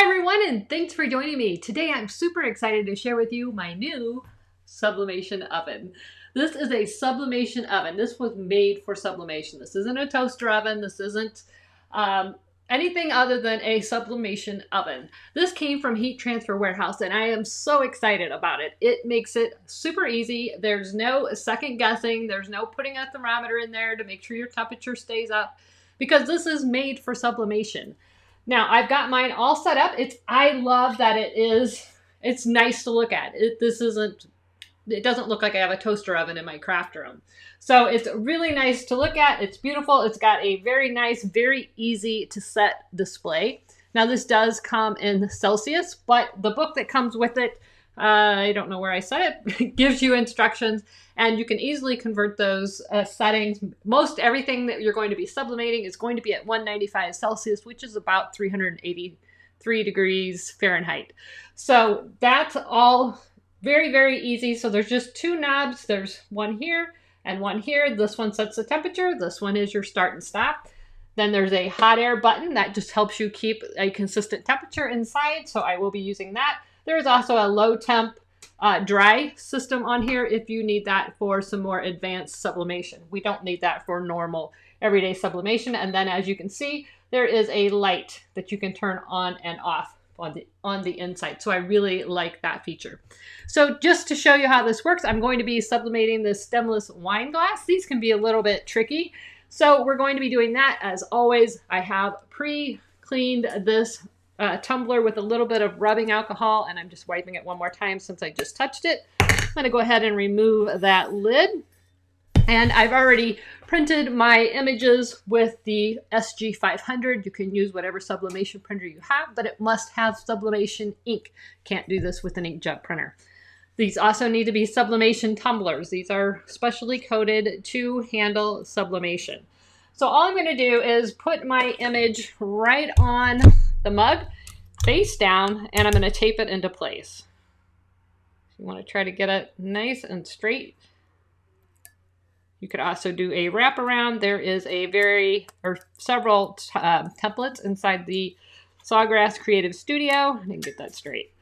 everyone, and thanks for joining me. Today I'm super excited to share with you my new sublimation oven. This is a sublimation oven. This was made for sublimation. This isn't a toaster oven. This isn't anything other than a sublimation oven. This came from Heat Transfer Warehouse, and I am so excited about it. It makes it super easy. There's no second guessing. There's no putting a thermometer in there to make sure your temperature stays up, because this is made for sublimation. Now, I've got mine all set up. I love that it's nice to look at. It doesn't look like I have a toaster oven in my craft room. So it's really nice to look at. It's beautiful. It's got a very nice, very easy to set display. Now, this does come in Celsius, but the book that comes with it, I don't know where I set it, gives you instructions, and you can easily convert those settings. Most everything that you're going to be sublimating is going to be at 195 Celsius, which is about 383 degrees Fahrenheit. So that's all very, very easy. So there's just two knobs. There's one here and one here. This one sets the temperature. This one is your start and stop. Then there's a hot air button that just helps you keep a consistent temperature inside. So I will be using that. There's also a low temp dry system on here if you need that for some more advanced sublimation. We don't need that for normal everyday sublimation. And then, as you can see, there is a light that you can turn on and off on the inside. So I really like that feature. So just to show you how this works, I'm going to be sublimating this stemless wine glass. These can be a little bit tricky. So we're going to be doing that. As always, I have pre-cleaned this tumbler with a little bit of rubbing alcohol, and I'm just wiping it one more time since I just touched it. I'm going to go ahead and remove that lid. And I've already printed my images with the SG500. You can use whatever sublimation printer you have, but it must have sublimation ink. Can't do this with an inkjet printer. These also need to be sublimation tumblers. These are specially coated to handle sublimation. So all I'm going to do is put my image right on the mug, face down, and I'm going to tape it into place. You want to try to get it nice and straight. You could also do a wraparound. There is several templates inside the Sawgrass Creative Studio. I didn't get that straight.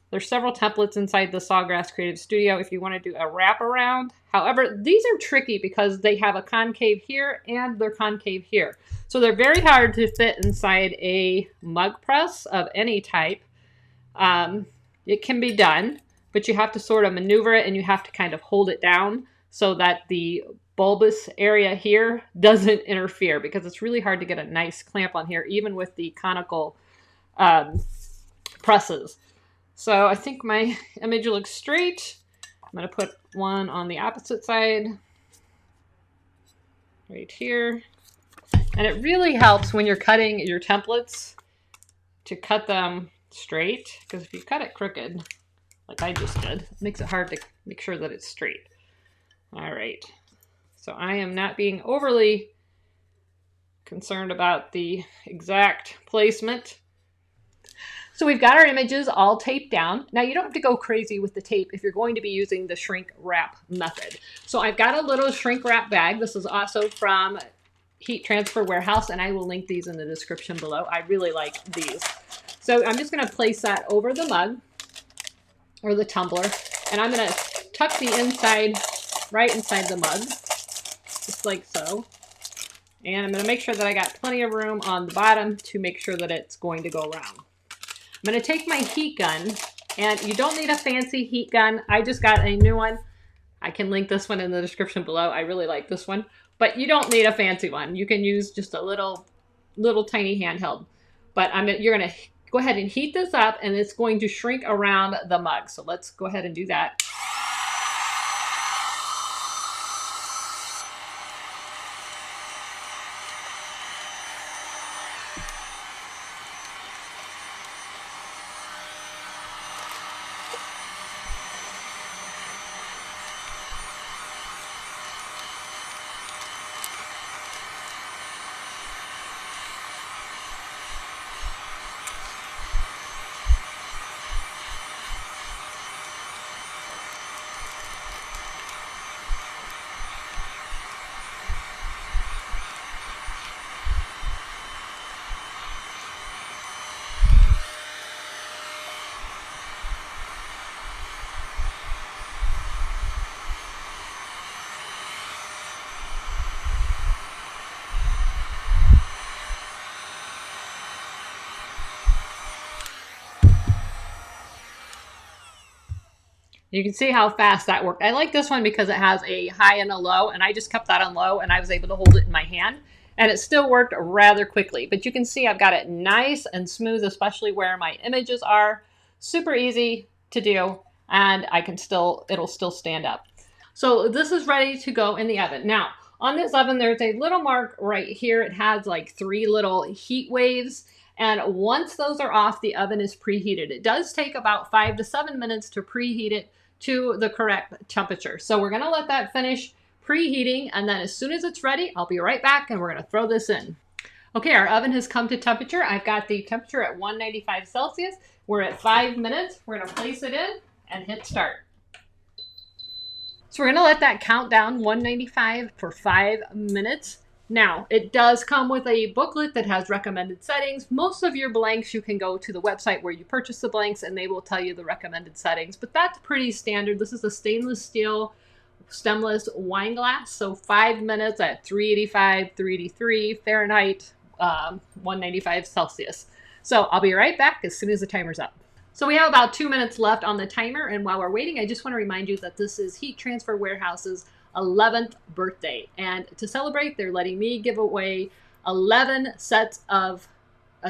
There's several templates inside the Sawgrass Creative Studio if you want to do a wraparound. However, these are tricky because they have a concave here and they're concave here. So they're very hard to fit inside a mug press of any type. It can be done, but you have to sort of maneuver it and you have to kind of hold it down so that the bulbous area here doesn't interfere, because it's really hard to get a nice clamp on here, even with the conical presses. So I think my image looks straight. I'm going to put one on the opposite side, right here. And it really helps when you're cutting your templates to cut them straight, because if you cut it crooked, like I just did, it makes it hard to make sure that it's straight. All right. So I am not being overly concerned about the exact placement. So we've got our images all taped down. Now you don't have to go crazy with the tape if you're going to be using the shrink wrap method. So I've got a little shrink wrap bag. This is also from Heat Transfer Warehouse, and I will link these in the description below. I really like these. So I'm just going to place that over the mug or the tumbler, and I'm going to tuck the inside right inside the mug, just like so. And I'm going to make sure that I got plenty of room on the bottom to make sure that it's going to go around. I'm going to take my heat gun, and you don't need a fancy heat gun. I just got a new one. I can link this one in the description below. I really like this one, but you don't need a fancy one. You can use just a little tiny handheld. But you're going to go ahead and heat this up, and it's going to shrink around the mug. So let's go ahead and do that. You can see how fast that worked. I like this one because it has a high and a low, and I just kept that on low, and I was able to hold it in my hand, and it still worked rather quickly. But you can see I've got it nice and smooth, especially where my images are. Super easy to do, and it'll still stand up. So this is ready to go in the oven. Now, on this oven, there's a little mark right here. It has like 3 little heat waves. And once those are off, the oven is preheated. It does take about 5 to 7 minutes to preheat it to the correct temperature. So we're gonna let that finish preheating, and then as soon as it's ready, I'll be right back and we're gonna throw this in. Okay, our oven has come to temperature. I've got the temperature at 195 Celsius. We're at 5 minutes. We're gonna place it in and hit start. So we're gonna let that count down 195 for 5 minutes. Now, it does come with a booklet that has recommended settings. Most of your blanks, you can go to the website where you purchase the blanks and they will tell you the recommended settings, but that's pretty standard. This is a stainless steel stemless wine glass. So 5 minutes at 385, 383 Fahrenheit, 195 Celsius. So I'll be right back as soon as the timer's up. So we have about 2 minutes left on the timer, and while we're waiting, I just want to remind you that this is Heat Transfer Warehouse's 11th birthday, and to celebrate, they're letting me give away 11 sets of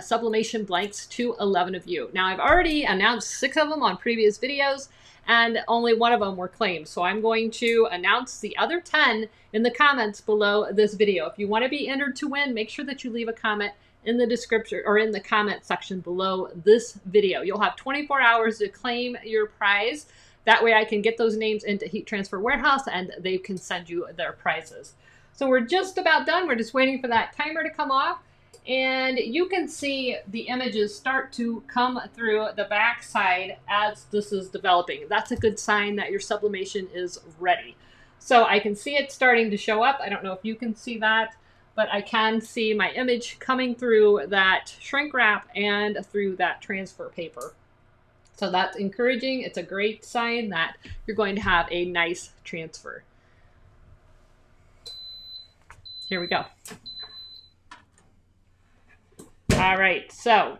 sublimation blanks to 11 of you. Now, I've already announced 6 of them on previous videos, and only 1 of them were claimed. So I'm going to announce the other 10 in the comments below this video. If you want to be entered to win, make sure that you leave a comment in the description or in the comment section below this video. You'll have 24 hours to claim your prize. That way I can get those names into Heat Transfer Warehouse and they can send you their prizes. So we're just about done. We're just waiting for that timer to come off. And you can see the images start to come through the back side as this is developing. That's a good sign that your sublimation is ready. So I can see it starting to show up. I don't know if you can see that, but I can see my image coming through that shrink wrap and through that transfer paper. So that's encouraging. It's a great sign that you're going to have a nice transfer. Here we go. All right, so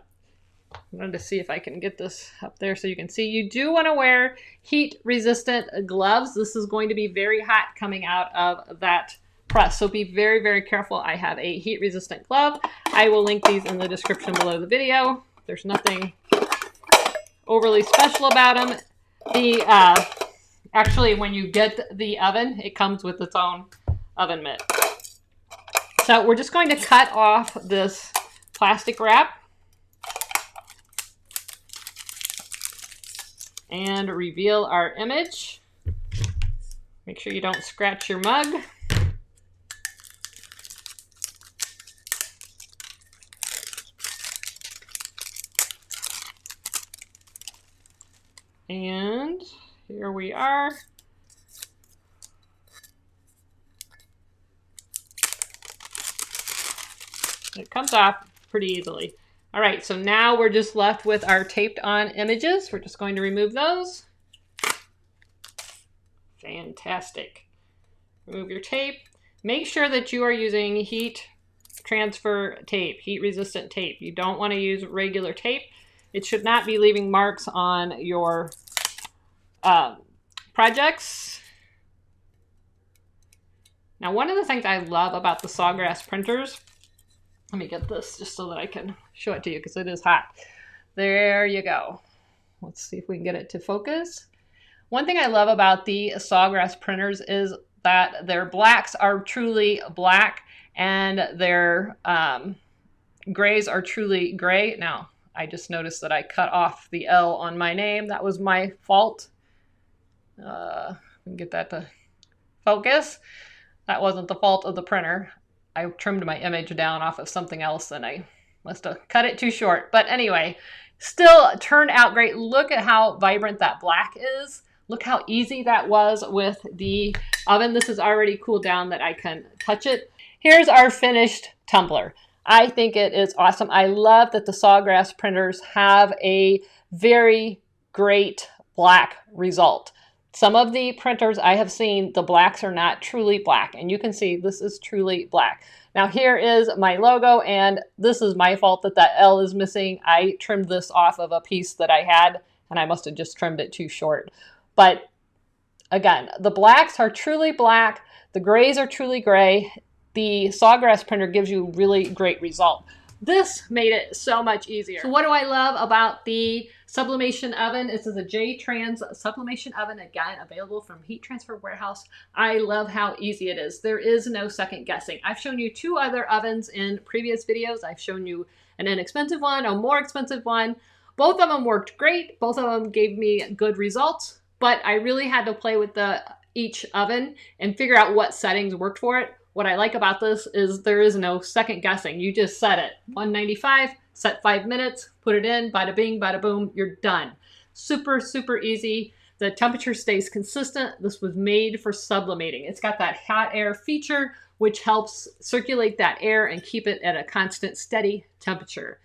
I'm going to see if I can get this up there so you can see. You do want to wear heat-resistant gloves. This is going to be very hot coming out of that press, so be very, very careful. I have a heat-resistant glove. I will link these in the description below the video. There's nothing overly special about them. Actually, when you get the oven, it comes with its own oven mitt. So we're just going to cut off this plastic wrap and reveal our image. Make sure you don't scratch your mug. And here we are. It comes off pretty easily. All right, so now we're just left with our taped on images. We're just going to remove those. Fantastic. Remove your tape. Make sure that you are using heat transfer tape, heat resistant tape. You don't want to use regular tape. It should not be leaving marks on your projects. Now, one of the things I love about the Sawgrass printers, let me get this just so that I can show it to you because it is hot. There you go. Let's see if we can get it to focus. One thing I love about the Sawgrass printers is that their blacks are truly black and their grays are truly gray. Now, I just noticed that I cut off the L on my name. That was my fault. Get that to focus. That wasn't the fault of the printer. I trimmed my image down off of something else and I must have cut it too short. But anyway, still turned out great. Look at how vibrant that black is. Look how easy that was with the oven. This is already cooled down that I can touch it. Here's our finished tumbler. I think it is awesome. I love that the Sawgrass printers have a very great black result. Some of the printers I have seen, the blacks are not truly black, and you can see this is truly black. Now here is my logo, and this is my fault that that L is missing. I trimmed this off of a piece that I had, and I must have just trimmed it too short. But again, the blacks are truly black. The grays are truly gray. The Sawgrass printer gives you really great result. This made it so much easier. So what do I love about the sublimation oven? This is a JTrans sublimation oven, again, available from Heat Transfer Warehouse. I love how easy it is. There is no second guessing. I've shown you 2 other ovens in previous videos. I've shown you an inexpensive one, a more expensive one. Both of them worked great. Both of them gave me good results, but I really had to play with each oven and figure out what settings worked for it. What I like about this is there is no second guessing. You just set it. 195, set 5 minutes, put it in, bada bing, bada boom, you're done. Super, super easy. The temperature stays consistent. This was made for sublimating. It's got that hot air feature, which helps circulate that air and keep it at a constant, steady temperature.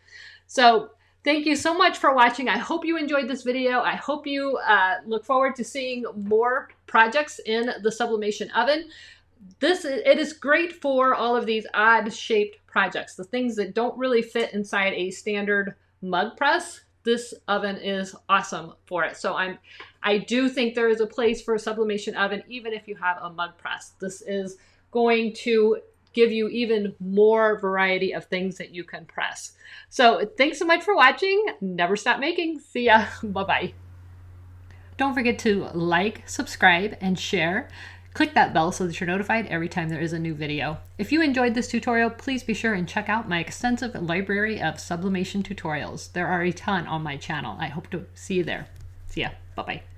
So thank you so much for watching. I hope you enjoyed this video. I hope you look forward to seeing more projects in the sublimation oven. It is great for all of these odd shaped projects, the things that don't really fit inside a standard mug press. This oven is awesome for it. So I do think there is a place for a sublimation oven, even if you have a mug press. This is going to give you even more variety of things that you can press. So thanks so much for watching. Never stop making. See ya. Bye-bye. Don't forget to like, subscribe, and share. Click that bell so that you're notified every time there is a new video. If you enjoyed this tutorial, please be sure and check out my extensive library of sublimation tutorials. There are a ton on my channel. I hope to see you there. See ya. Bye-bye.